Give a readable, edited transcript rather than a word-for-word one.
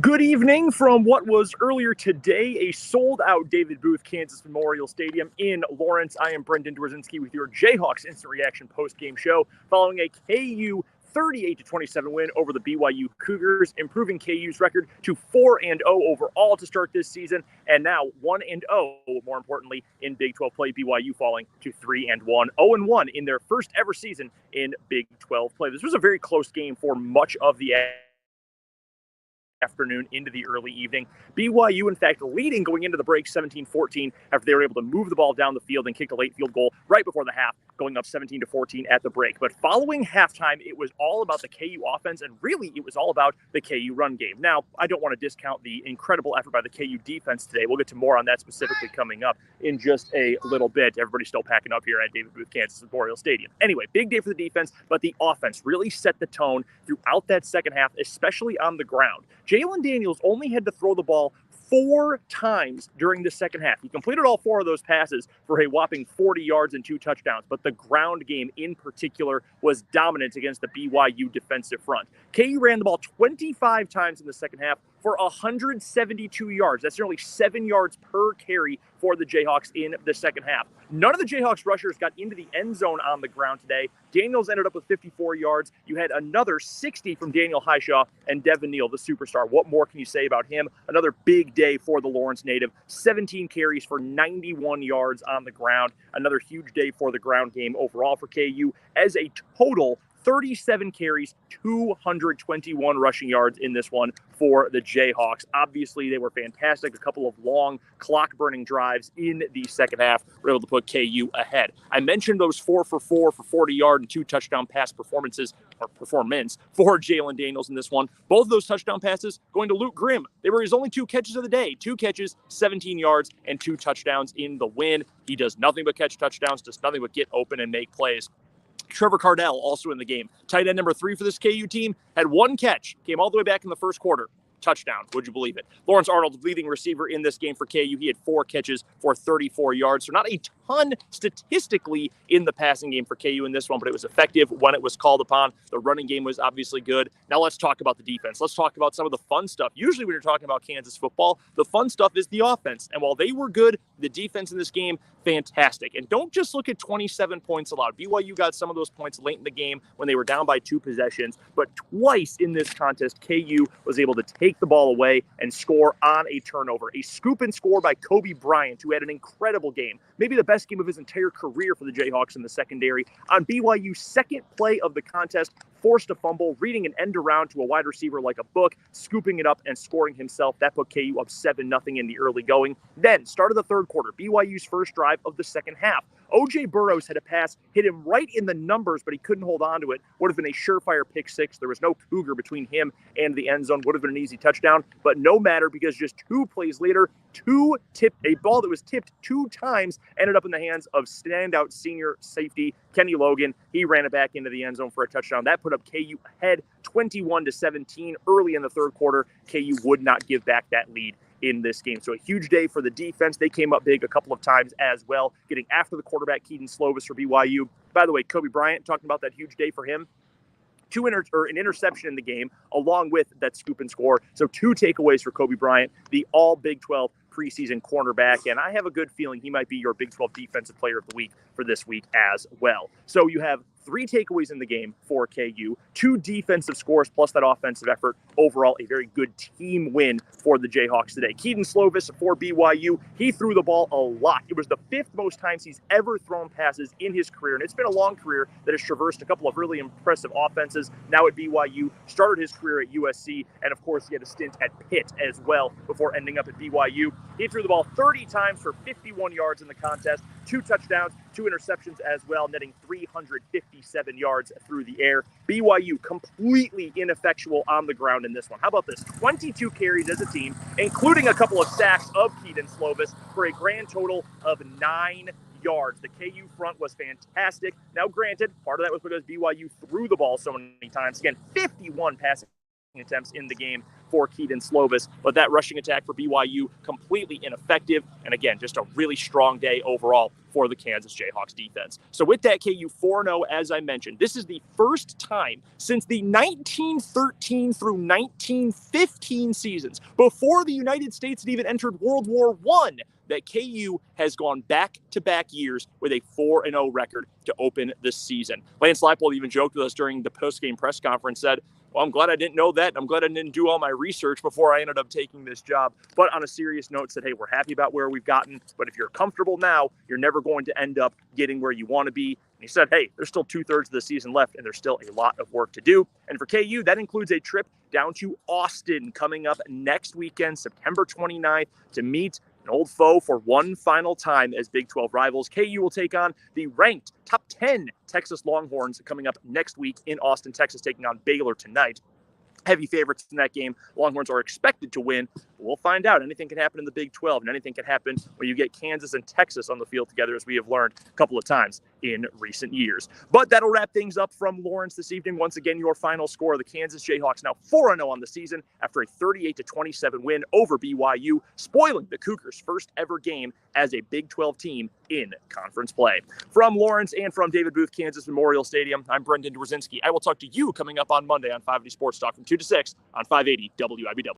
Good evening from what was earlier today a sold-out David Booth Kansas Memorial Stadium in Lawrence. I am Brendan Dzwierzynski with your Jayhawks Instant Reaction post-game show following a KU 38-27 win over the BYU Cougars, improving KU's record to 4-0 overall to start this season, and now 1-0, more importantly, in Big 12 play, BYU falling to 3-1, 0-1 in their first ever season in Big 12 play. This was a very close game for much of the afternoon into the early evening. BYU, in fact, leading going into the break 17-14 after they were able to move the ball down the field and kick a late field goal right before the half, going up 17-14 at the break. But following halftime, it was all about the KU offense, and really it was all about the KU run game. Now, I don't want to discount the incredible effort by the KU defense today. We'll get to more on that specifically coming up in just a little bit. Everybody's still packing up here at David Booth Kansas Memorial Stadium. Anyway, big day for the defense, but the offense really set the tone throughout that second half, especially on the ground. Jalen Daniels only had to throw the ball 4 times during the second half. He completed all 4 of those passes for a whopping 40 yards and 2 touchdowns, but the ground game in particular was dominant against the BYU defensive front. KU ran the ball 25 times in the second half for 172 yards. That's nearly 7 yards per carry for the Jayhawks in the second half. None of the Jayhawks rushers got into the end zone on the ground today. Daniels ended up with 54 yards. You had another 60 from Daniel Highshaw and Devin Neal, the superstar. What more can you say about him? Another big day for the Lawrence native. 17 carries for 91 yards on the ground. Another huge day for the ground game overall for KU as a total 37 carries, 221 rushing yards in this one for the Jayhawks. Obviously, they were fantastic. A couple of long clock-burning drives in the second half were able to put KU ahead. I mentioned those 4 for 4 for 40-yard and 2 touchdown pass performance for Jalen Daniels in this one. Both of those touchdown passes going to Luke Grimm. They were his only 2 catches of the day. 2 catches, 17 yards, and 2 touchdowns in the win. He does nothing but catch touchdowns, does nothing but get open and make plays. Trevor Cardell also in the game. Tight end number 3 for this KU team had 1 catch, came all the way back in the first quarter. Touchdown. Would you believe it? Lawrence Arnold, leading receiver in this game for KU. He had 4 catches for 34 yards. So not a ton statistically in the passing game for KU in this one, but it was effective when it was called upon. The running game was obviously good. Now let's talk about the defense. Let's talk about some of the fun stuff. Usually when you're talking about Kansas football, the fun stuff is the offense. And while they were good, the defense in this game, fantastic. And don't just look at 27 points allowed. BYU got some of those points late in the game when they were down by 2 possessions, but twice in this contest, KU was able to take the ball away and score on a turnover. A scoop and score by Kobe Bryant, who had an incredible game, maybe the best game of his entire career for the Jayhawks in the secondary. On BYU's second play of the contest, forced a fumble, reading an end around to a wide receiver like a book, scooping it up and scoring himself. That put KU up 7-0 in the early going. Then, start of the third quarter, BYU's first drive of the second half. O.J. Burroughs had a pass, hit him right in the numbers, but he couldn't hold on to it. Would have been a surefire pick 6. There was no Cougar between him and the end zone. Would have been an easy touchdown, but no matter because just 2 plays later, a ball that was tipped 2 times ended up in the hands of standout senior safety Kenny Logan. He ran it back into the end zone for a touchdown. That put up KU ahead 21-17 early in the third quarter. KU would not give back that lead in this game. So a huge day for the defense. They came up big a couple of times as well, getting after the quarterback, Keaton Slovis for BYU. By the way, Kobe Bryant, talking about that huge day for him. An interception in the game, along with that scoop and score. So 2 takeaways for Kobe Bryant, the all Big 12 preseason cornerback, and I have a good feeling he might be your Big 12 Defensive Player of the Week for this week as well. So you have 3 takeaways in the game for KU, 2 defensive scores plus that offensive effort. Overall, a very good team win for the Jayhawks today. Keaton Slovis for BYU, he threw the ball a lot. It was the 5th most times he's ever thrown passes in his career, and it's been a long career that has traversed a couple of really impressive offenses. Now at BYU, started his career at USC, and of course he had a stint at Pitt as well before ending up at BYU. He threw the ball 30 times for 51 yards in the contest, 2 touchdowns, 2 interceptions as well, netting 357 yards through the air. BYU completely ineffectual on the ground in this one. How about this? 22 carries as a team, including a couple of sacks of Keaton Slovis for a grand total of 9 yards. The KU front was fantastic. Now, granted, part of that was because BYU threw the ball so many times. Again, 51 passing attempts in the game for Keaton Slovis, but that rushing attack for BYU completely ineffective. And again, just a really strong day overall for the Kansas Jayhawks defense. So with that, KU 4-0, as I mentioned, this is the first time since the 1913 through 1915 seasons, before the United States had even entered World War I, that KU has gone back-to-back years with a 4-0 record to open this season. Lance Leipold even joked with us during the post-game press conference, said, well, I'm glad I didn't know that. I'm glad I didn't do all my research before I ended up taking this job. But on a serious note, said, hey, we're happy about where we've gotten, but if you're comfortable now, you're never going to end up getting where you want to be. And he said, hey, there's still 2/3 of the season left, and there's still a lot of work to do. And for KU, that includes a trip down to Austin coming up next weekend, September 29th, to meet an old foe for one final time as Big 12 rivals. KU will take on the ranked top 10 Texas Longhorns coming up next week in Austin, Texas, taking on Baylor tonight. Heavy favorites in that game. Longhorns are expected to win. We'll find out. Anything can happen in the Big 12, and anything can happen when you get Kansas and Texas on the field together, as we have learned a couple of times in recent years. But that'll wrap things up from Lawrence this evening. Once again, your final score: the Kansas Jayhawks now 4-0 on the season after a 38-27 win over BYU, spoiling the Cougars' first ever game as a Big 12 team in conference play. From Lawrence and from David Booth Kansas Memorial Stadium, I'm Brendan Dzwierzynski. I will talk to you coming up on Monday on 580 Sports Talk from 2 to 6 on 580 WIBW.